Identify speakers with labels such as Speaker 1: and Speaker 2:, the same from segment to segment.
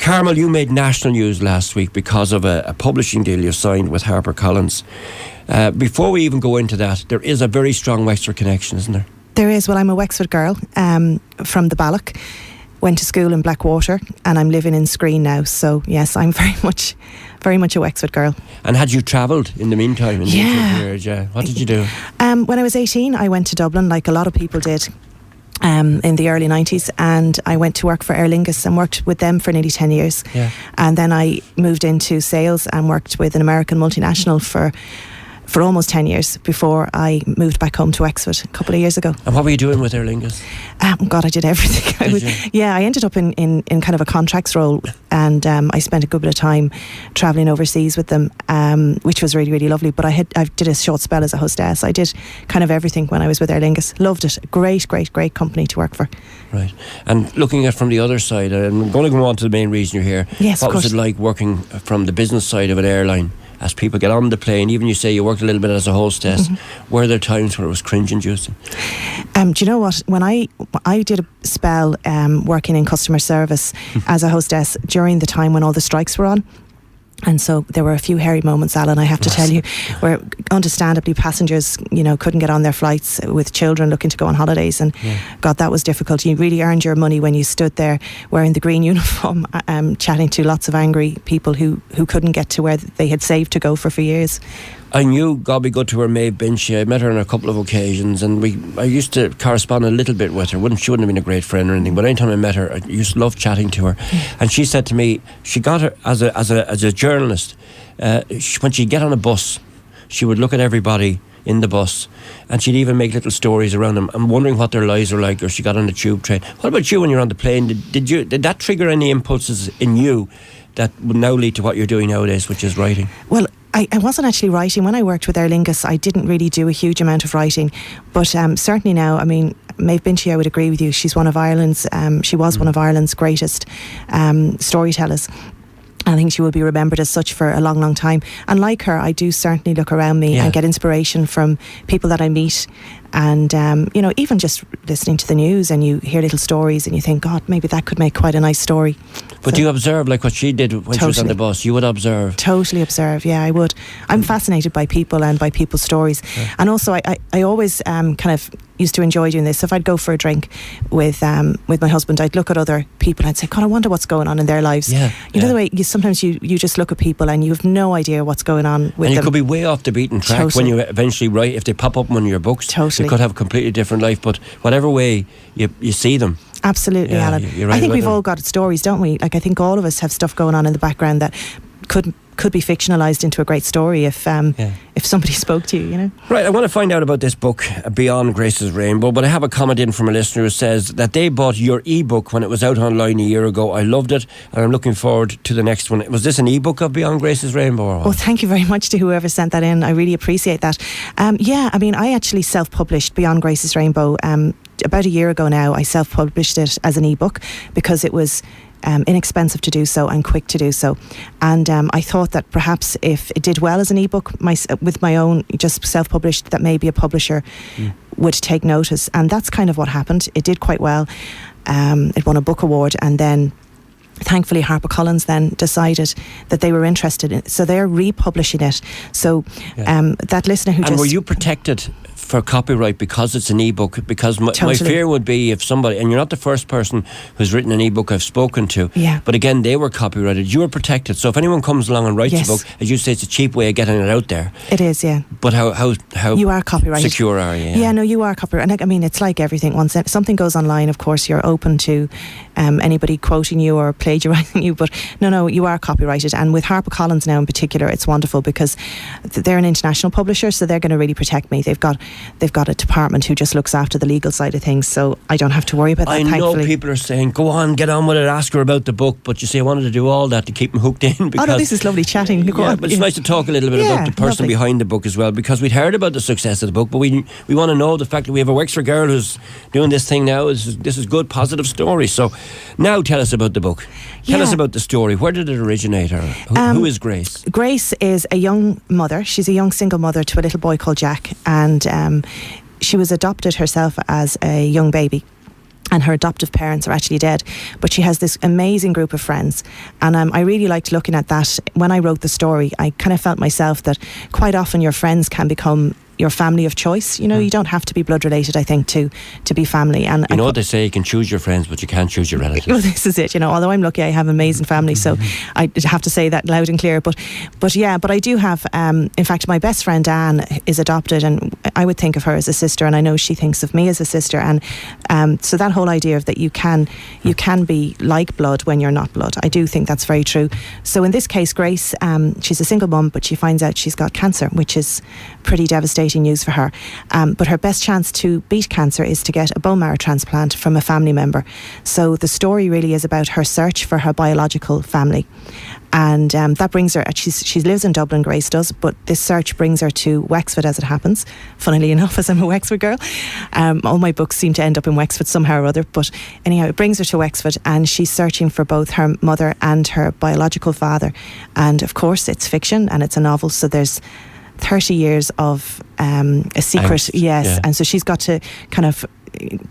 Speaker 1: Carmel, you made national news last week because of a publishing deal you signed with HarperCollins. Before we even go into that, there is a very strong Wexford connection, isn't there?
Speaker 2: There is. Well, I'm a Wexford girl from the Balloch. Went to school in Blackwater, and I'm living in Screen now. So yes, I'm very much a Wexford girl.
Speaker 1: And had you travelled in the meantime? Yeah. What did you do?
Speaker 2: When I was 18, I went to Dublin, like a lot of people did. In the early 90s, and I went to work for Aer Lingus and worked with them for nearly 10 years.
Speaker 1: Yeah.
Speaker 2: And then I moved into sales and worked with an American multinational for almost 10 years before I moved back home to Wexford a couple of years ago.
Speaker 1: And what were you doing with Aer Lingus?
Speaker 2: God, I did everything. I ended up in kind of a contracts role, and I spent a good bit of time travelling overseas with them, which was really, really lovely. But I did a short spell as a hostess. I did kind of everything when I was with Aer Lingus. Loved it. Great company to work for.
Speaker 1: Right. And looking at from the other side, I'm going to go on to the main reason you're here.
Speaker 2: Yes,
Speaker 1: what was it like working from the business side of an airline? As people get on the plane, even you say you worked a little bit as a hostess, were there times where it was cringe-inducing?
Speaker 2: Do you know what? When I did a spell working in customer service as a hostess during the time when all the strikes were on, and so there were a few hairy moments, Alan, I have to tell you, where understandably passengers, couldn't get on their flights with children looking to go on holidays, and God, that was difficult. You really earned your money when you stood there wearing the green uniform, chatting to lots of angry people who couldn't get to where they had saved to go for years.
Speaker 1: I knew, God be good to her, Maeve Binchy. I met her on a couple of occasions, and I used to correspond a little bit with her. She wouldn't have been a great friend or anything, but anytime I met her, I used to love chatting to her. And she said to me, she got her as a journalist. When she'd get on a bus, she would look at everybody in the bus, and she'd even make little stories around them. I'm wondering what their lives were like, or she got on the tube train. What about you when you're on the plane? Did that trigger any impulses in you that would now lead to what you're doing nowadays, which is writing? Well,
Speaker 2: I wasn't actually writing. When I worked with Aer Lingus, I didn't really do a huge amount of writing. But certainly now, I mean, Maeve Binchy, I would agree with you. She was one of Ireland's greatest storytellers. I think she will be remembered as such for a long, long time. And like her, I do certainly look around me and get inspiration from people that I meet. And, even just listening to the news, and you hear little stories and you think, God, maybe that could make quite a nice story.
Speaker 1: But do you observe, like what she did when she was on the bus? You would observe?
Speaker 2: Totally observe, yeah, I would. I'm fascinated by people and by people's stories. Yeah. And also, I always kind of used to enjoy doing this. If I'd go for a drink with my husband, I'd look at other people and I'd say, God, I wonder what's going on in their lives.
Speaker 1: Yeah,
Speaker 2: you know the way sometimes you just look at people and you have no idea what's going on with them.
Speaker 1: And you could be way off the beaten track when you eventually write. If they pop up in one of your books, they could have a completely different life. But whatever way you see them.
Speaker 2: Absolutely, Alan.
Speaker 1: You're right.
Speaker 2: I think we've all got stories, don't we? Like, I think all of us have stuff going on in the background that could be fictionalised into a great story if somebody spoke to you,
Speaker 1: Right, I want to find out about this book, Beyond Grace's Rainbow, but I have a comment in from a listener who says that they bought your ebook when it was out online a year ago. I loved it, and I'm looking forward to the next one. Was this an ebook of Beyond Grace's Rainbow? Or what?
Speaker 2: Oh, thank you very much to whoever sent that in. I really appreciate that. I actually self-published Beyond Grace's Rainbow about a year ago now. I self-published it as an ebook because it was inexpensive to do so and quick to do so, and I thought that perhaps if it did well as an ebook with my own just self-published, that maybe a publisher would take notice, and that's kind of what happened. It did quite well. It won a book award, and then thankfully HarperCollins then decided that they were interested in it, so they're republishing it. So that listener who
Speaker 1: were you protected for copyright because it's an ebook? Because my fear would be if somebody, and you're not the first person who's written an ebook I've spoken to, but again, they were copyrighted. You were protected. So if anyone comes along and writes a book, as you say, it's a cheap way of getting it out there.
Speaker 2: It is, yeah.
Speaker 1: But how
Speaker 2: you are copyrighted.
Speaker 1: Secure are you?
Speaker 2: Yeah, no, you are copyrighted. And I mean, it's like everything. Once something goes online, of course, you're open to anybody quoting you or plagiarising you. But no, you are copyrighted. And with HarperCollins now in particular, it's wonderful because they're an international publisher, so they're going to really protect me. They've got a department who just looks after the legal side of things, so I don't have to worry about that.
Speaker 1: I know people are saying, go on, get on with it, ask her about the book, but you see, I wanted to do all that to keep them hooked in. Because,
Speaker 2: this is lovely chatting.
Speaker 1: But it's nice to talk a little bit about the person behind the book as well, because we'd heard about the success of the book, but we want to know the fact that we have a Wexford girl who's doing this thing now. This is good, positive story. So now tell us about the book. Tell us about the story. Where did it originate? Or who is Grace?
Speaker 2: Grace is a young mother. She's a young single mother to a little boy called Jack, and she was adopted herself as a young baby. and her adoptive parents are actually dead, but she has this amazing group of friends, and I really liked looking at that. When I wrote the story, I kind of felt myself that quite often your friends can become your family of choice. You know, you don't have to be blood related, I think, to be family. And
Speaker 1: you know what they say, you can choose your friends, but you can't choose your relatives.
Speaker 2: Well, this is it. You know, although I'm lucky, I have an amazing family, so I have to say that loud and clear. But I do have. In fact, my best friend Anne is adopted, and I would think of her as a sister, and I know she thinks of me as a sister. And so that whole idea of that you can be like blood when you're not blood, I do think that's very true. So in this case, Grace, she's a single mum, but she finds out she's got cancer, which is pretty devastating news for her. But her best chance to beat cancer is to get a bone marrow transplant from a family member. So the story really is about her search for her biological family. And that brings her, she lives in Dublin, Grace does, but this search brings her to Wexford as it happens, funnily enough, as I'm a Wexford girl. All my books seem to end up in Wexford somehow or other, but anyhow, it brings her to Wexford, and she's searching for both her mother and her biological father. And of course, it's fiction and it's a novel, so there's 30 years of a secret.
Speaker 1: Angst,
Speaker 2: yes,
Speaker 1: yeah.
Speaker 2: And so she's got to kind of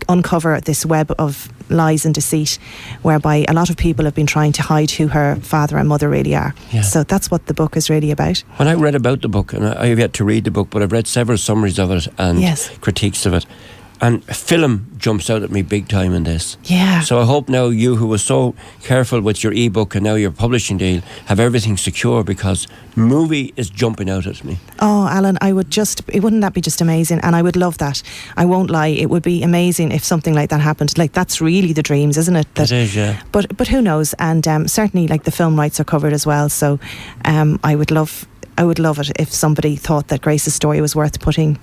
Speaker 2: uncover this web of lies and deceit, whereby a lot of people have been trying to hide who her father and mother really are.
Speaker 1: Yeah.
Speaker 2: So that's what the book is really about.
Speaker 1: When I read about the book, and I have yet to read the book, but I've read several summaries of it and critiques of it, and film jumps out at me big time in this.
Speaker 2: Yeah.
Speaker 1: So I hope now you, who was so careful with your ebook and now your publishing deal, have everything secure, because movie is jumping out at me.
Speaker 2: Oh, Alan, wouldn't that be just amazing? And I would love that. I won't lie, it would be amazing if something like that happened. Like, that's really the dreams, isn't it?
Speaker 1: It is, yeah.
Speaker 2: But who knows? And certainly, like, the film rights are covered as well. So I would love it if somebody thought that Grace's story was worth putting.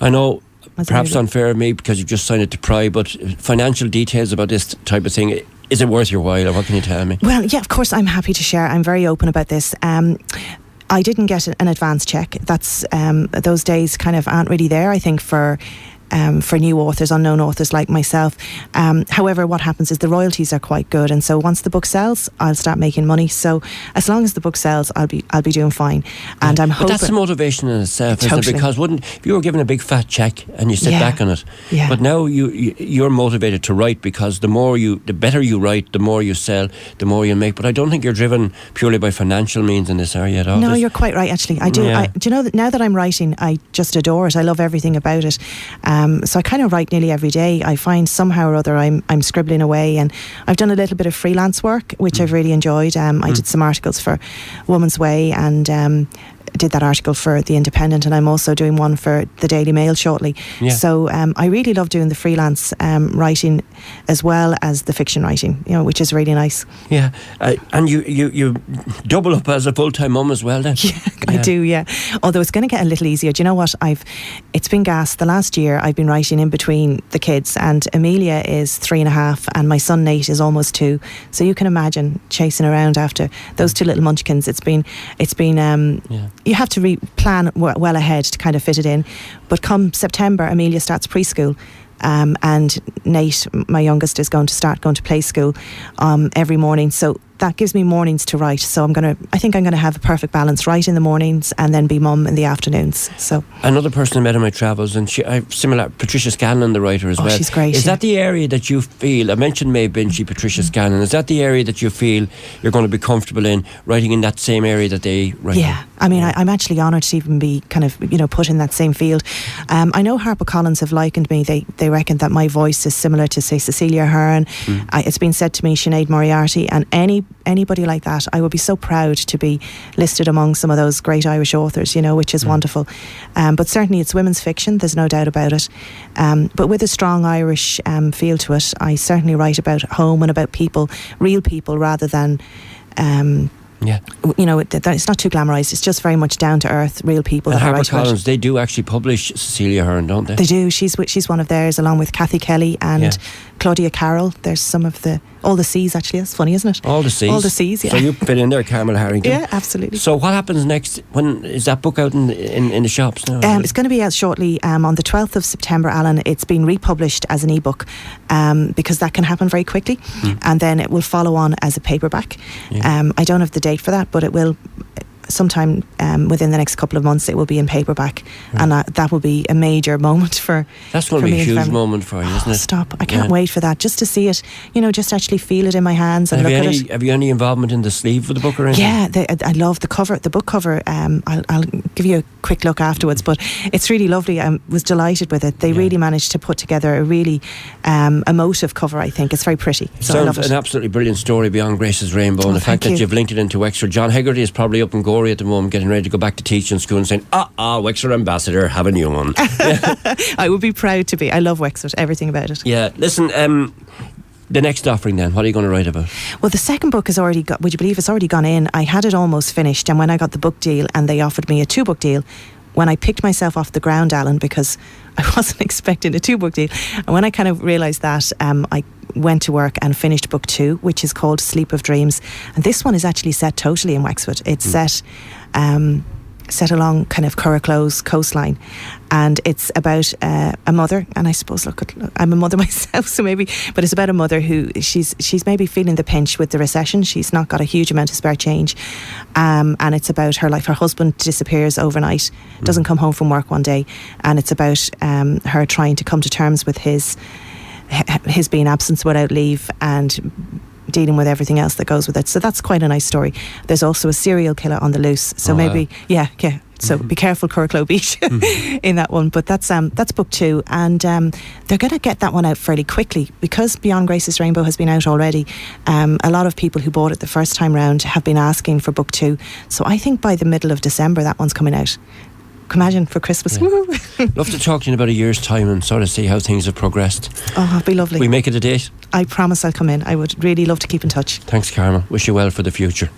Speaker 1: I know. Perhaps unfair of me because you've just signed it to Pry, but financial details about this type of thing, is it worth your while, or what can you tell me? Well,
Speaker 2: yeah, of course, I'm happy to share. I'm very open about this. I didn't get an advance check. That's those days kind of aren't really there, I think, for new authors, unknown authors like myself. However, what happens is the royalties are quite good, and so once the book sells, I'll start making money. So as long as the book sells, I'll be doing fine. And I'm hoping.
Speaker 1: But that's the motivation in itself,
Speaker 2: Totally.
Speaker 1: isn't it? Because if you were given a big fat check and you sit back on it, but now you're motivated to write, because the better you write, the more you sell, the more you make. But I don't think you're driven purely by financial means in this area at all.
Speaker 2: No, you're quite right. Actually, I do.
Speaker 1: Yeah.
Speaker 2: Do you know that now that I'm writing, I just adore it. I love everything about it. So I kind of write nearly every day. I find somehow or other I'm scribbling away, and I've done a little bit of freelance work, which I've really enjoyed. I did some articles for Woman's Way, and did that article for The Independent, and I'm also doing one for the Daily Mail shortly. Yeah. So I really love doing the freelance writing as well as the fiction writing, which is really nice.
Speaker 1: Yeah, and you double up as a full-time mum as well then?
Speaker 2: Yeah, I do, yeah. Although it's going to get a little easier. Do you know what? It's been gas. The last year I've been writing in between the kids, and Amelia is 3.5 and my son Nate is almost 2. So you can imagine chasing around after those two little munchkins. It's been you have to plan well ahead to kind of fit it in. But come September, Amelia starts preschool. And Nate, my youngest, is going to play school every morning. So that gives me mornings to write. So I think I'm going to have a perfect balance: write in the mornings and then be mum in the afternoons. So
Speaker 1: another person I met in my travels, and similar, Patricia Scanlon, the writer as well.
Speaker 2: She's great.
Speaker 1: Is that the area that you feel? I mentioned Maeve Binchy, Patricia Scanlon. Is that the area that you feel you're going to be comfortable in writing in that same area that they write?
Speaker 2: Yeah, I mean, I'm actually honoured to even be kind of put in that same field. I know HarperCollins have likened me. They reckon that my voice is similar to, say, Cecilia Ahern. It's been said to me, Sinead Moriarty, and anybody like that. I would be so proud to be listed among some of those great Irish authors, which is wonderful. But certainly it's women's fiction, there's no doubt about it. But with a strong Irish feel to it, I certainly write about home and about people, real people, rather than it's not too glamorised. It's just very much down to earth, real people.
Speaker 1: And HarperCollins, they do actually publish Cecilia Ahern, don't they?
Speaker 2: They do. She's one of theirs, along with Kathy Kelly and Claudia Carroll. There's some of all the C's, actually. That's funny, isn't it?
Speaker 1: All the C's.
Speaker 2: All the C's, yeah.
Speaker 1: So you fit in there, Carmel Harrington.
Speaker 2: Yeah, absolutely.
Speaker 1: So what happens next? When is that book out in the shops now?
Speaker 2: It's going to be out shortly on the 12th of September, Alan. It's been republished as an ebook because that can happen very quickly, and then it will follow on as a paperback. I don't have the date for that, but it will sometime within the next couple of months it will be in paperback, and that will be a major moment for.
Speaker 1: That's going to be a huge moment for you, isn't it?
Speaker 2: Stop! I can't wait for that. Just to see it, just actually feel it in my hands and look at it.
Speaker 1: Have you any involvement in the sleeve of the book or anything?
Speaker 2: Yeah, I love the cover, the book cover. I'll give you a quick look afterwards, but it's really lovely. I was delighted with it. They really managed to put together a really emotive cover. I think it's very pretty. So I love it.
Speaker 1: An absolutely brilliant story, Beyond Grace's Rainbow, and the fact that you've linked it into Wexford. John Hegarty is probably up in Gorey at the moment, getting ready to go back to teach in school and saying, Wexford ambassador, have a new one.
Speaker 2: I would be proud to be. I love Wexford, everything about it.
Speaker 1: Yeah, listen, the next offering then, what are you going to write about?
Speaker 2: Well, the second book has already got, would you believe it's already gone in? I had it almost finished, and when I got the book deal and they offered me a 2-book deal, when I picked myself off the ground, Alan, because I wasn't expecting a 2-book deal, and when I kind of realised that, I went to work and finished book 2, which is called Sleep of Dreams, and this one is actually set totally in Wexford. It's set along kind of Corcoran coastline, and it's about a mother, and I suppose look, I'm a mother myself, so maybe, but it's about a mother who she's maybe feeling the pinch with the recession. She's not got a huge amount of spare change, and it's about her life. Her husband disappears overnight, doesn't come home from work one day, and it's about her trying to come to terms with his being absent without leave and dealing with everything else that goes with it. So that's quite a nice story. There's also a serial killer on the loose, so so be careful, Corcoran Beach, in that one. But that's book 2, and they're going to get that one out fairly quickly because Beyond Grace's Rainbow has been out already. A lot of people who bought it the first time round have been asking for book 2, so I think by the middle of December that one's coming out. Imagine, for Christmas.
Speaker 1: Yeah. Love to talk to you in about a year's time and sort of see how things have progressed.
Speaker 2: Oh, it'd be lovely.
Speaker 1: We make it a date?
Speaker 2: I promise I'll come in. I would really love to keep in touch.
Speaker 1: Thanks, Carmel. Wish you well for the future.